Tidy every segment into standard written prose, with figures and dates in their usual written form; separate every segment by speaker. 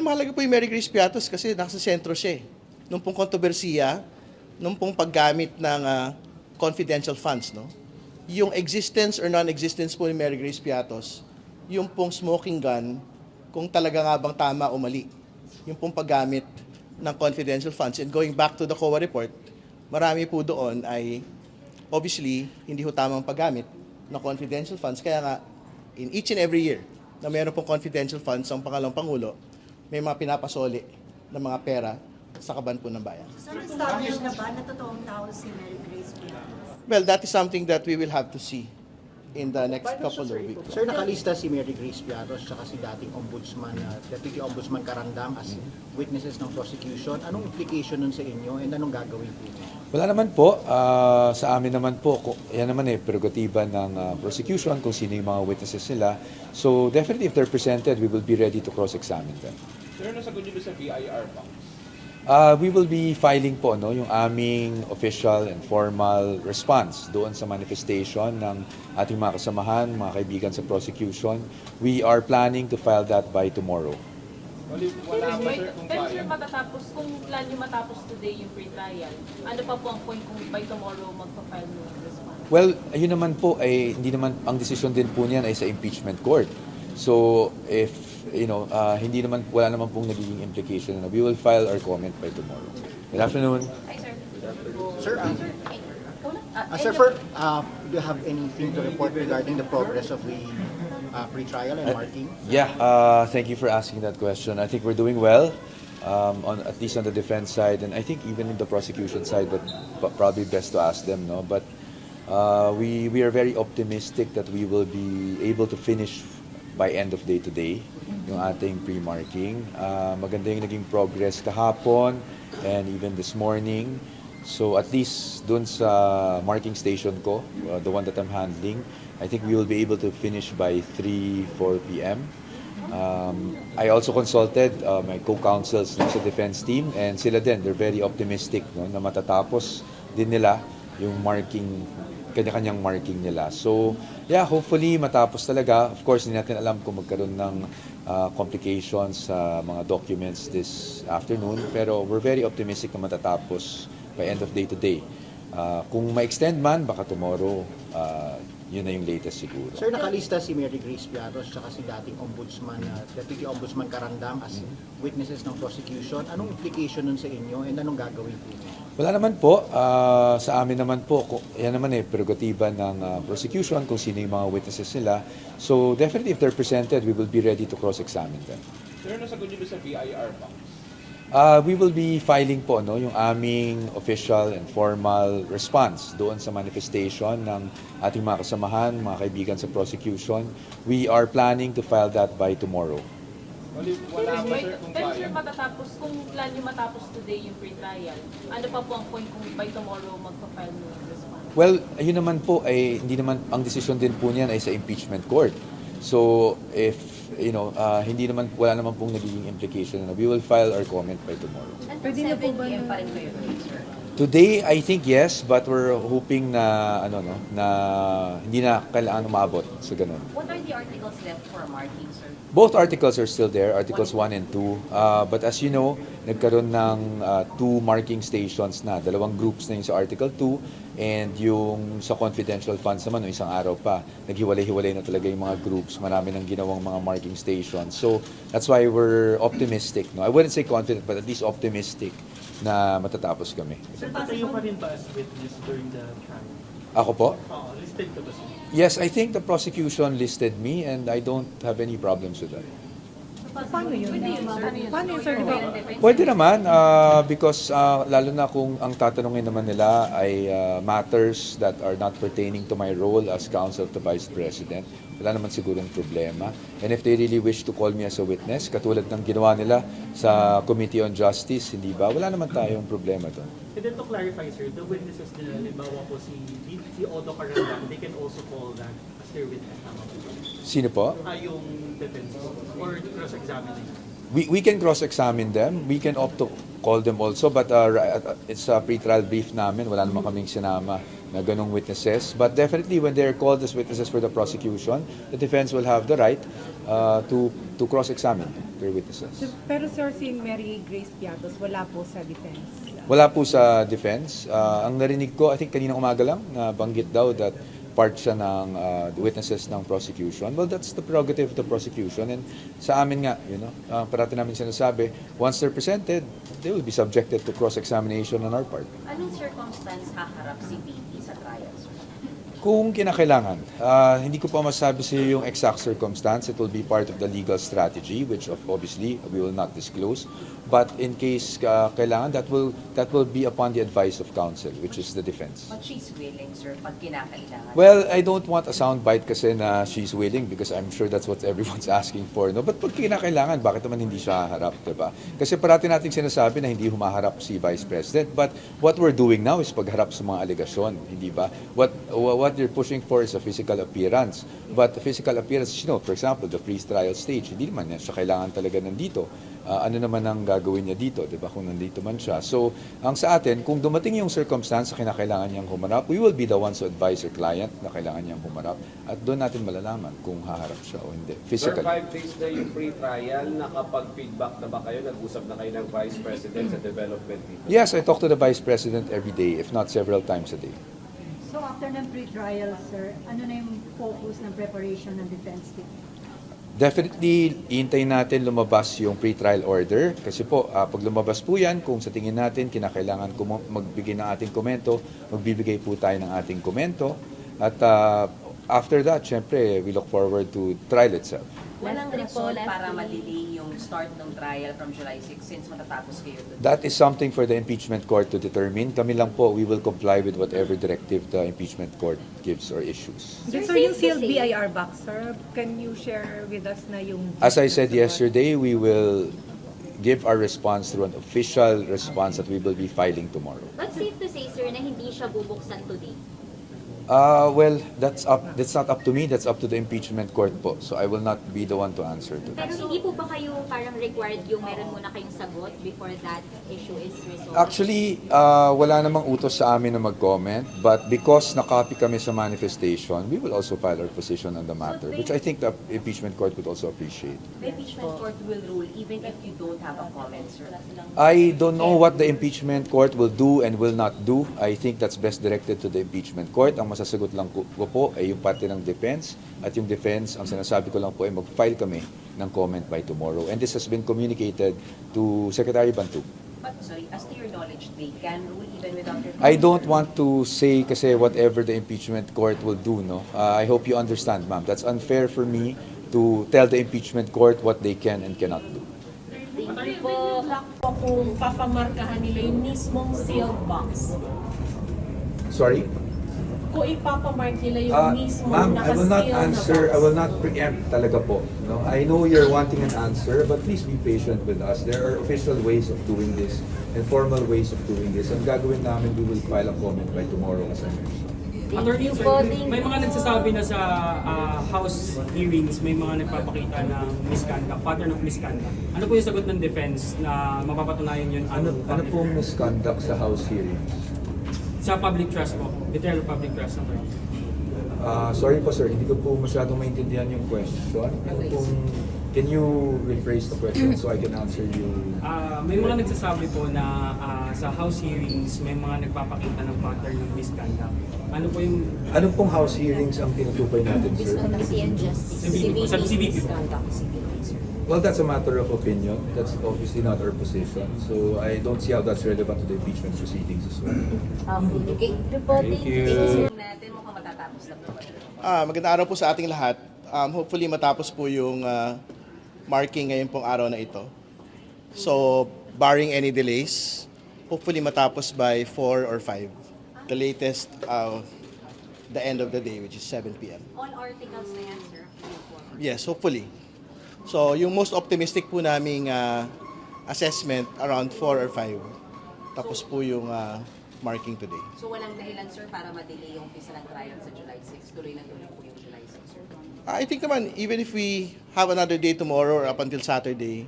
Speaker 1: mahalaga po yung Mary Grace Piatos kasi nasa sentro siya eh. Nung pong kontrobersiya, nung pong paggamit ng confidential funds, no? Yung existence or non-existence po ni Mary Grace Piatos, yung pong smoking gun, kung talaga nga bang tama o mali. Yung pong paggamit ng confidential funds. And going back to the COA report, marami po doon ay obviously hindi ho tamang paggamit ng confidential funds. Kaya nga, in each and every year na mayroon pong confidential funds ang pangalawang Pangulo, may mga pinapasoli ng mga pera sa kaban po ng bayan.
Speaker 2: Sir, establish na ba na totoong tao si Mary Grace Piatos?
Speaker 1: Well, that is something that we will have to see in the next couple of weeks.
Speaker 3: Sir, nakalista si Mary Grace Piatos at si dating Ombudsman, Deputy Ombudsman Carandang as witnesses ng prosecution. Anong implication nun sa inyo and anong gagawin po niyo?
Speaker 4: Wala naman po. Sa amin naman po, yan naman prerogatiba ng prosecution kung sino yung mga witnesses nila. So definitely if they're presented, we will be ready to cross-examine them.
Speaker 5: Sir, nasagot niyo ba sa BIR pa?
Speaker 4: We will be filing po yung aming official and formal response doon sa manifestation ng ating mga kasamahan, mga kaibigan sa prosecution. We are planning to file that by tomorrow.
Speaker 5: Wala ba sir kung
Speaker 6: Pero sir,
Speaker 5: kaya?
Speaker 6: matatapos, kung plan nyo matapos today yung pre-trial, ano pa po ang point kung by tomorrow magpa-file mo yung response?
Speaker 4: Well, ayun naman po ay hindi naman ang desisyon din po niyan ay sa impeachment court. So if hindi naman wala naman pong nagiging implication na we will file our comment by tomorrow. Good afternoon.
Speaker 6: Ay, sir.
Speaker 3: Sir,
Speaker 6: Ikaw na.
Speaker 3: Sir, do you have anything to report regarding the progress of the pre-trial and marking?
Speaker 4: Yeah, thank you for asking that question. I think we're doing well, at least on the defense side, and I think even in the prosecution side, but probably best to ask them, no? But we are very optimistic that we will be able to finish by end of day today yung ating pre-marking. Maganda yung naging progress kahapon and even this morning. So at least dun sa marking station ko, the one that I'm handling, I think we will be able to finish by 4 p.m. I also consulted my co-counsels sa defense team and sila din, they're very optimistic na matatapos din nila yung marking, kanya-kanyang marking nila. So yeah, hopefully matapos talaga. Of course, hindi natin alam kung magkaroon ng complications sa mga documents this afternoon, pero we're very optimistic na matatapos by end of day today. Kung ma-extend man, baka tomorrow, yun na yung latest siguro.
Speaker 3: Sir, nakalista si Mary Grace Piatos at si dating Ombudsman, Deputy Ombudsman Carandang as witnesses ng prosecution. Anong implication nun sa inyo and anong gagawin po niyo?
Speaker 4: Wala naman po. Sa amin naman po, yan naman prerogatiba ng prosecution kung sino yung mga witnesses nila. So definitely if they're presented, we will be ready to cross-examine them.
Speaker 5: Sir, nasagot niyo ba sa BIR pa?
Speaker 4: We will be filing po yung aming official and formal response doon sa manifestation ng ating mga kasamahan, mga kaibigan sa prosecution. We are planning to file that by tomorrow.
Speaker 5: Wala ba sir kung
Speaker 6: Pero
Speaker 5: kaya?
Speaker 6: sir, matatapos, kung plan nyo matapos today yung pre-trial, ano pa po ang point kung by tomorrow magpa-file mo yung response?
Speaker 4: Well, ayun naman po ay hindi naman ang desisyon din po niyan ay sa impeachment court. So if hindi naman wala naman pong nagiging implication na we will file our comment by tomorrow.
Speaker 2: Pwede na po ba
Speaker 7: pa rin kayo, sir?
Speaker 4: Today, I think yes, but we're hoping na na hindi na kailangan umabot sa ganun.
Speaker 7: What are the articles left for marking, sir?
Speaker 4: Both articles are still there, Articles 1 and 2. But as you know, nagkaroon ng 2 marking stations na. 2 groups na yung sa Article 2 and yung sa confidential funds naman, isang araw pa. Naghiwalay-hiwalay na talaga yung mga groups. Marami nang ginawang mga marking stations. So that's why we're optimistic. No? I wouldn't say confident, but at least optimistic na matatapos kami.
Speaker 8: Sir, tatayo pa rin ba as witness during the trial?
Speaker 4: Ako po?
Speaker 8: Oo, listed ka ba sir?
Speaker 4: Yes, I think the prosecution listed me and I don't have any problems with that.
Speaker 2: Paano yun? Paano yun, sir? Di ba?
Speaker 4: Pwede naman because lalo na kung ang tatanungin naman nila ay matters that are not pertaining to my role as counsel of the Vice President. Wala naman sigurong problema. And if they really wish to call me as a witness, katulad ng ginawa nila sa Committee on Justice, hindi ba? Wala naman tayong problema doon.
Speaker 8: And then to clarify, sir, the witnesses nila, halimbawa po si Otto Carandang, they can also call that as their witness. Tama po ba?
Speaker 4: Sino po?
Speaker 8: Yung defense or cross-examining.
Speaker 4: We can cross-examine them. We can opt to call them also, but it's a pre-trial brief namin. Wala naman kaming sinama na ganong witnesses. But definitely, when they're called as witnesses for the prosecution, the defense will have the right to cross-examine their witnesses.
Speaker 9: So, pero sir, si Mary Grace Piatos, wala po sa defense?
Speaker 4: Wala po sa defense. Ang narinig ko, I think kaninang umaga lang, na banggit daw that part siya ng witnesses ng prosecution. Well, that's the prerogative of the prosecution. And sa amin nga, parati namin sinasabi, once they're presented, they will be subjected to cross-examination on our part.
Speaker 7: Anong circumstance haharap si VP sa trial, sir?
Speaker 4: Kung kinakailangan, hindi ko pa masabi sa yung exact circumstance. It will be part of the legal strategy, which obviously we will not disclose. But in case kailangan, that will be upon the advice of counsel, which is the defense.
Speaker 7: But she's willing, sir, pag kinakailangan.
Speaker 4: Well, I don't want a soundbite kasi na she's willing because I'm sure that's what everyone's asking for. No? But pag kinakailangan, bakit naman hindi siya haharap, diba? Kasi parati nating sinasabi na hindi humaharap si Vice President. But what we're doing now is pagharap sa mga alegasyon, hindi ba? What you're pushing for is a physical appearance. But the physical appearance, for example, the pre-trial stage, hindi naman siya kailangan talaga nandito. Ano naman ang gagawin niya dito, di ba, kung nandito man siya. So, ang sa atin, kung dumating yung circumstance na kinakailangan niyang humarap, we will be the ones to advise our client na kailangan niyang humarap at doon natin malalaman kung haharap siya o hindi.
Speaker 10: Sir,
Speaker 4: Physically.
Speaker 10: 5 days na yung pre-trial, nakapag-feedback na ba kayo? Nag-usap na kayo ng Vice President sa development dito?
Speaker 4: Yes, I talk to the Vice President every day, if not several times a day.
Speaker 2: So after ng pre-trial, sir, ano na yung focus ng preparation ng defense team?
Speaker 4: Definitely, iintayin natin lumabas yung pre-trial order. Kasi po, pag lumabas po yan, kung sa tingin natin, kinakailangan magbigay ng ating komento, magbibigay po tayo ng ating komento. At after that, syempre, we look forward to trial itself.
Speaker 7: Walang rason para ma-delay yung start ng trial from July 6 since matatapos kayo doon.
Speaker 4: That is something for the impeachment court to determine. Kami lang po, we will comply with whatever directive the impeachment court gives or issues.
Speaker 9: Sir, yung sealed BIR box, sir, can you share with us na yung...
Speaker 4: As I said yesterday, we will give our response through an official response that we will be filing tomorrow.
Speaker 11: But safe to say, sir, na hindi siya bubuksan today?
Speaker 4: Well, that's not up to me. That's up to the impeachment court po. So I will not be the one to answer to that.
Speaker 11: Pero hindi po ba kayo parang required yung meron muna kayong sagot before that issue is resolved?
Speaker 4: Actually, wala namang utos sa amin na mag-comment. But because nakopy kami sa manifestation, we will also file our position on the matter, which I think the impeachment court would also appreciate.
Speaker 7: The impeachment court will rule even if you don't have a comment, sir.
Speaker 4: I don't know what the impeachment court will do and will not do. I think that's best directed to the impeachment court. Ang masasagot lang ko po ay yung parte ng defense at yung defense, ang sinasabi ko lang po ay mag-file kami ng comment by tomorrow. And this has been communicated to Secretary Bantug.
Speaker 7: But sorry, as to your knowledge, they can rule even without your comment?
Speaker 4: I don't want to say kasi whatever the impeachment court will do, no? I hope you understand, ma'am. That's unfair for me to tell the impeachment court what they can and cannot do.
Speaker 6: Thank you po. Kung papamarkahan nila yung mismong sealed box.
Speaker 4: Sorry?
Speaker 6: Kung ipapamark nila yung mismong
Speaker 4: Ma'am, I will not
Speaker 6: naka-seal na
Speaker 4: answer,
Speaker 6: box.
Speaker 4: I will not preempt talaga po. No? I know you're wanting an answer, but please be patient with us. There are official ways of doing this and formal ways of doing this. Ang gagawin namin, we will file a comment by tomorrow as I mentioned.
Speaker 8: Attorney, may mga nagsasabi na sa House hearings, may mga nagpapakita ng misconduct, pattern of misconduct. Ano po yung sagot ng defense na mapapatunayan yun?
Speaker 4: Ano pong misconduct sa House hearings?
Speaker 8: Sa public trust po, betrayal of public trust.
Speaker 4: Sorry po sir, hindi ko po masyadong maintindihan yung question. Can you rephrase the question so I can answer you?
Speaker 8: May mga nagsasabi po na sa House hearings, may mga nagpapakita ng pattern of misconduct. Ano po yung...
Speaker 4: Anong pong House hearings ang tinutukoy natin, sir?
Speaker 11: Dishonesty and justice.
Speaker 8: Sa CBP.
Speaker 4: Well, that's a matter of opinion. That's obviously not our position. So I don't see how that's relevant to the impeachment proceedings as well.
Speaker 11: Okay. Reporting.
Speaker 4: Thank you.
Speaker 7: Natin mukhang matatapos na po.
Speaker 1: Magandang araw po sa ating lahat. Hopefully matapos po yung marking ngayon pong araw na ito. So, barring any delays, hopefully matapos by 4 or 5. The latest, the end of the day, which is 7 p.m.
Speaker 11: All articles na yan, sir.
Speaker 1: Yes, hopefully. So, yung most optimistic po naming assessment, around 4 or 5. Tapos po yung marking today.
Speaker 7: So walang dahilan, sir, para ma-delay yung umpisa ng trial sa July 6? Tuloy na tuloy po yung July 6, sir?
Speaker 1: I think naman, even if we have another day tomorrow or up until Saturday,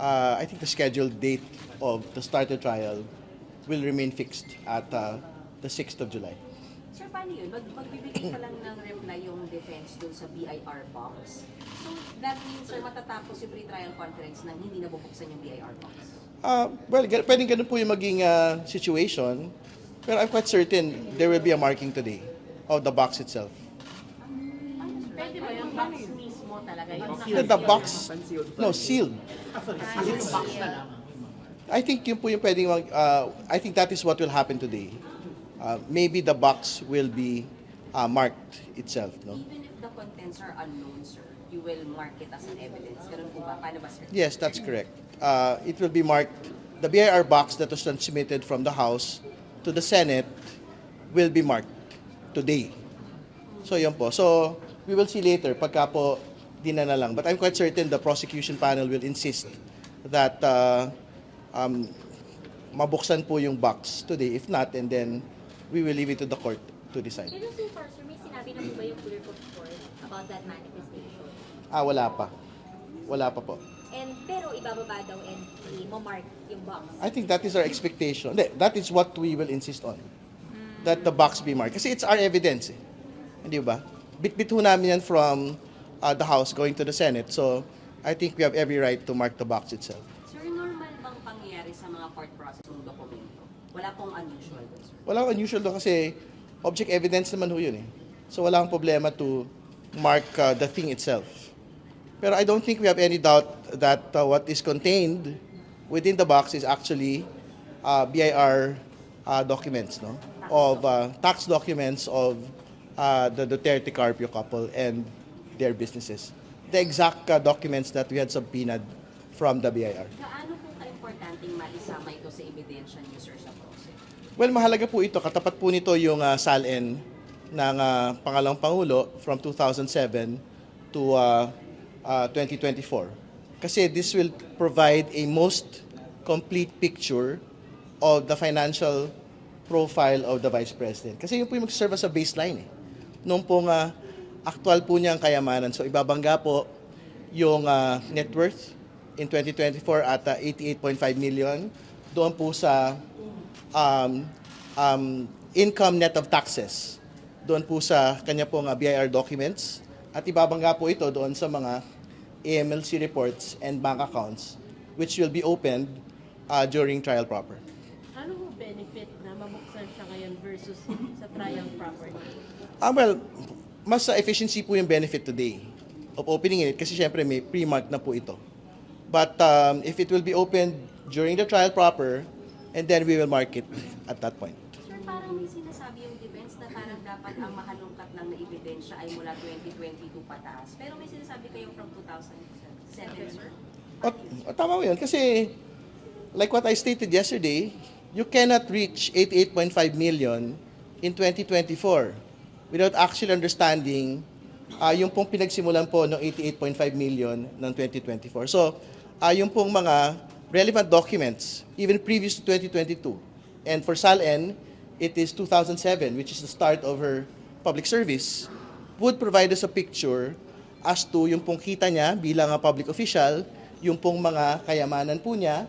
Speaker 1: I think the scheduled date of the start of trial will remain fixed at the 6th of July.
Speaker 7: Sir, paano yun? Magbibigay pa lang ng reply yung defense dun sa BIR box. So, that means, sir, matatapos yung pre-trial conference nang hindi nabubuksan yung BIR box?
Speaker 1: Well, pwedeng ganun po yung maging situation. Pero I'm quite certain there will be a marking today of the box itself.
Speaker 6: Pwede ba yung box mismo talaga?
Speaker 1: The box, no, sealed. I think yun po yung pwedeng I think that is what will happen today. Maybe the box will be marked itself, no?
Speaker 7: Even if the contents are unknown, sir, you will mark it as an evidence. Ganun po ba? Paano ba, sir?
Speaker 1: Yes, that's correct. It will be marked. The BIR box that was transmitted from the House to the Senate will be marked today. So yun po. So we will see later pagka po dinala lang. But I'm quite certain the prosecution panel will insist that mabuksan po yung box today. If not, and then we will leave it to the court to decide.
Speaker 11: Pero so far, sir, may sinabi na po ba yung clerk of court about that manifestation?
Speaker 1: Wala pa. Wala pa po.
Speaker 11: Pero ibababa daw and i-mark yung box.
Speaker 1: I think that is our expectation. That is what we will insist on. That the box be marked. Kasi it's our evidence. Hindi ba? Bit-bit ho namin yan from the House going to the Senate. So I think we have every right to mark the box itself.
Speaker 7: Sir, normal bang pangyayari sa mga court process ng dokumento? Wala pong unusual doon, sir?
Speaker 1: Wala akong unusual doon kasi object evidence naman ho yun eh. So wala akong problema to mark the thing itself. Pero I don't think we have any doubt that what is contained within the box is actually BIR documents, no? Of tax documents of the Duterte Carpio couple and their businesses. The exact documents that we had subpoenaed from the BIR.
Speaker 7: Gaano po ka-importanteng maisama ito sa ebidensya niyo, sir, sa process?
Speaker 1: Well, mahalaga po ito. Katapat po nito yung SALN ng Pangalawang Pangulo from 2007 to 2024. Kasi this will provide a most complete picture of the financial profile of the Vice President. Kasi yun po yung mag-serve as a baseline eh. Noong pong actual po niyang kayamanan. So ibabangga po yung net worth in 2024 at 88.5 million. Doon po sa income net of taxes. Doon po sa kanya pong BIR documents. At ibabangga po ito doon sa mga AMLC reports and bank accounts which will be opened during trial proper.
Speaker 6: Ano ho benefit na mabuksan siya ngayon versus sa trial proper?
Speaker 1: Well, mas efficiency po yung benefit today of opening it kasi syempre may pre-marked na po ito. But if it will be opened during the trial proper, and then we will mark it at that point.
Speaker 7: Sir, parang may sinasabi yung defense na parang dapat ang mahalungkat lang na ebidensya ay mula 2022 pataas. Pero may sinasabi kayo from 2007, sir?
Speaker 1: Tama mo yun. Kasi, like what I stated yesterday, you cannot reach 88.5 million in 2024 without actually understanding yung pong pinagsimulan po ng 88.5 million ng 2024. So, yung pong mga relevant documents, even previous to 2022. And for SALN, it is 2007, which is the start of her public service, would provide us a picture as to yung pong kita niya bilang public official, yung pong mga kayamanan po niya,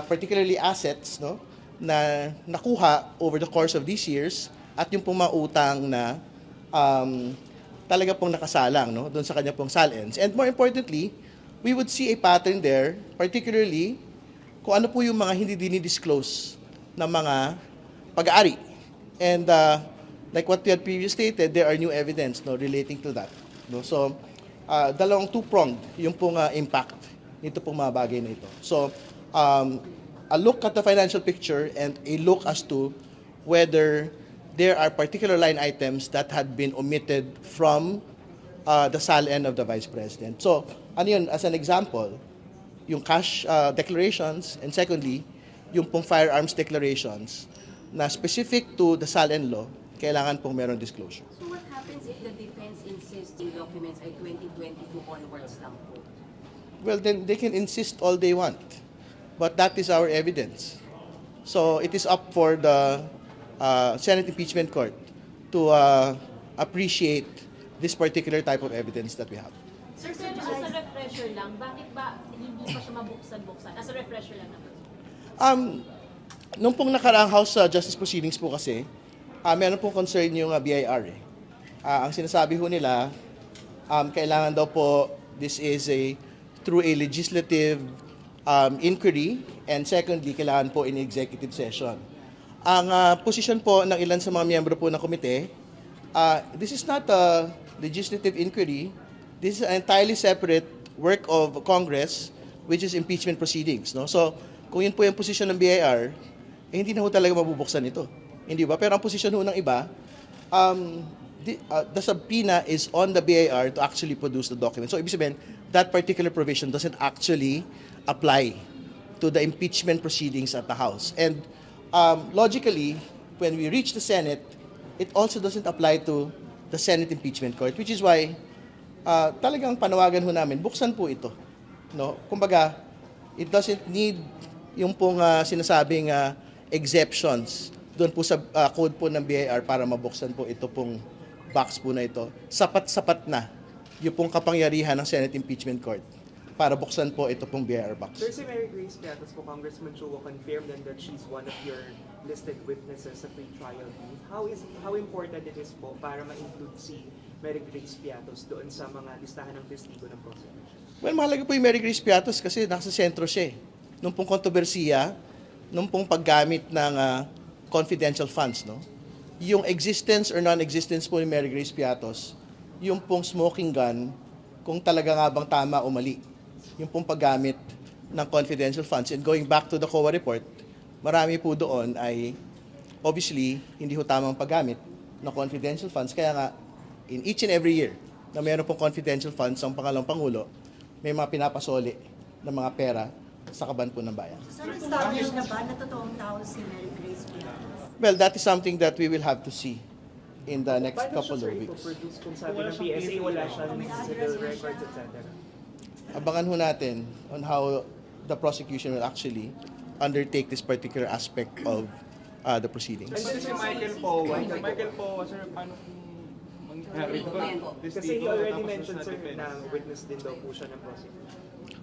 Speaker 1: particularly assets, no, na nakuha over the course of these years, at yung pong mga utang na talaga pong nakasalang, no, doon sa kanya pong SALNs. And more importantly, we would see a pattern there, particularly kung ano po yung mga hindi dinidisclose na mga pag-aari. And like what we had previously stated, there are new evidence, no, relating to that. No? So, dalawang two-pronged yung pong impact nito pong mga bagay na ito. So, a look at the financial picture and a look as to whether there are particular line items that had been omitted from the SALN of the Vice President. So, ano yun, as an example, yung cash declarations, and secondly, yung pong firearms declarations na specific to the SALN law, kailangan pong meron disclosure.
Speaker 7: So what happens if the defense insists yung documents ay 2022 onwards lang po?
Speaker 1: Well, then they can insist all they want. But that is our evidence. So it is up for the Senate Impeachment Court to appreciate this particular type of evidence that we have.
Speaker 6: Sir, just as a refresher lang, bakit ba hindi pa siya mabuksan-buksan? As a refresher lang naman.
Speaker 1: Nung pong nakaraang House Justice Proceedings po kasi, meron pong concern yung BIR eh. Ang sinasabi ho nila, kailangan daw po this is through a legislative inquiry, and secondly, kailangan po in executive session. Ang posisyon po ng ilan sa mga miyembro po ng komite, this is not a legislative inquiry, this is an entirely separate work of Congress, which is impeachment proceedings. No? So, kung yun po yung posisyon ng BIR, hindi na ho talaga mabubuksan ito. Hindi ba? Pero ang posisyon ho ng iba, the subpoena is on the BIR to actually produce the document. So, ibig sabihin, that particular provision doesn't actually apply to the impeachment proceedings at the House. And logically, when we reach the Senate, it also doesn't apply to the Senate Impeachment Court, which is why talagang panawagan ho namin, buksan po ito. No? Kumbaga, it doesn't need yung pong sinasabing exceptions doon po sa code po ng BIR para mabuksan po ito pong box po na ito. Sapat-sapat na yung pong kapangyarihan ng Senate Impeachment Court para buksan po ito pong BIR box.
Speaker 12: Sir, si Mary Grace Piatos po, Congressman Chua confirmed then that she's one of your listed witnesses sa pre-trial brief. How important it is po para ma-include si Mary Grace Piatos doon sa mga listahan ng testigo ng prosecution?
Speaker 1: Well, mahalaga po yung Mary Grace Piatos kasi nasa sentro siya eh. Nung pong kontrobersiya, nung pong paggamit ng confidential funds, no? Yung existence or non-existence po ni Mary Grace Piatos, yung pong smoking gun, kung talaga nga bang tama o mali. Yung pong paggamit ng confidential funds. And going back to the COA report, marami po doon ay obviously hindi ho tamang paggamit ng confidential funds. Kaya nga, in each and every year na mayroon pong confidential funds ang pangalawang Pangulo, may mga pinapasoli ng mga pera sa kaban po ng bayan.
Speaker 2: Sir, establish na ba na totoong tao si Mary Grace Piatos?
Speaker 1: Well, that is something that we will have to see in the next couple of weeks.
Speaker 12: Produce kung sabi ng PSA, wala siyang civil records, etc.
Speaker 1: Abangan ho natin on how the prosecution will actually undertake this particular aspect of the proceedings.
Speaker 5: And then si Michael Poe, sir, paano mangyari ito?
Speaker 12: Kasi you already mentioned, sir, na witness din daw po siya ng prosecution.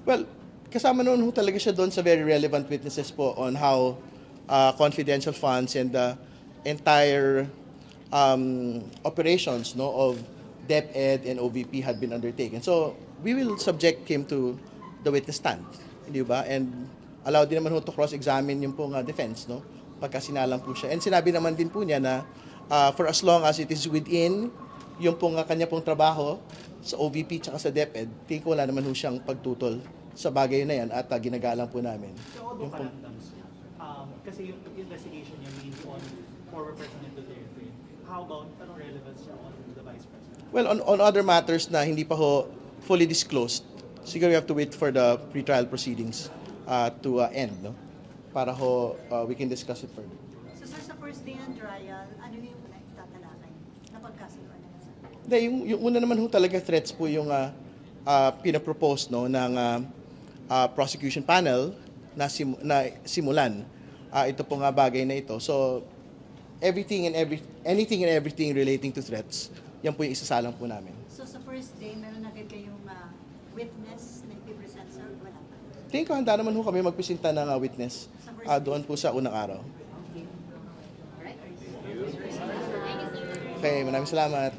Speaker 1: Well, kasama noon ho talaga siya doon sa very relevant witnesses po on how confidential funds and the entire operations of DepEd and OVP had been undertaken. So, we will subject him to the witness stand, hindi ba? And allow din naman ho to cross-examine yung pong defense, no? Pagka sinalang po siya. And sinabi naman din po niya na for as long as it is within yung pong kanya pong trabaho sa OVP tsaka sa DepEd, tingin ko wala naman ho siyang pagtutol sa bagay na yan at ginagalang po namin.
Speaker 13: Yung pong, kasi yung investigation niya mainly on former President Duterte. How about anong relevance niya on the Vice President?
Speaker 1: Well, on other matters na hindi pa ho fully disclosed, siguro we have to wait for the pre-trial proceedings to end, no? Para ho we can discuss it further.
Speaker 2: So sir, sa first day ng trial, ano yung tatalakay na pagkasuhan na sir?
Speaker 1: Hindi, yung una naman ho talaga threats po yung pinapropose no, ng prosecution panel na simulan ito po nga bagay na ito. So, anything and everything relating to threats, yan po yung isasalang po namin.
Speaker 2: So sa first day, meron agad kayong witness na ipipresent, sir? Wala pa?
Speaker 1: Tingin ko handa naman ho kami magpresenta ng witness doon po sa unang araw. Okay, maraming salamat.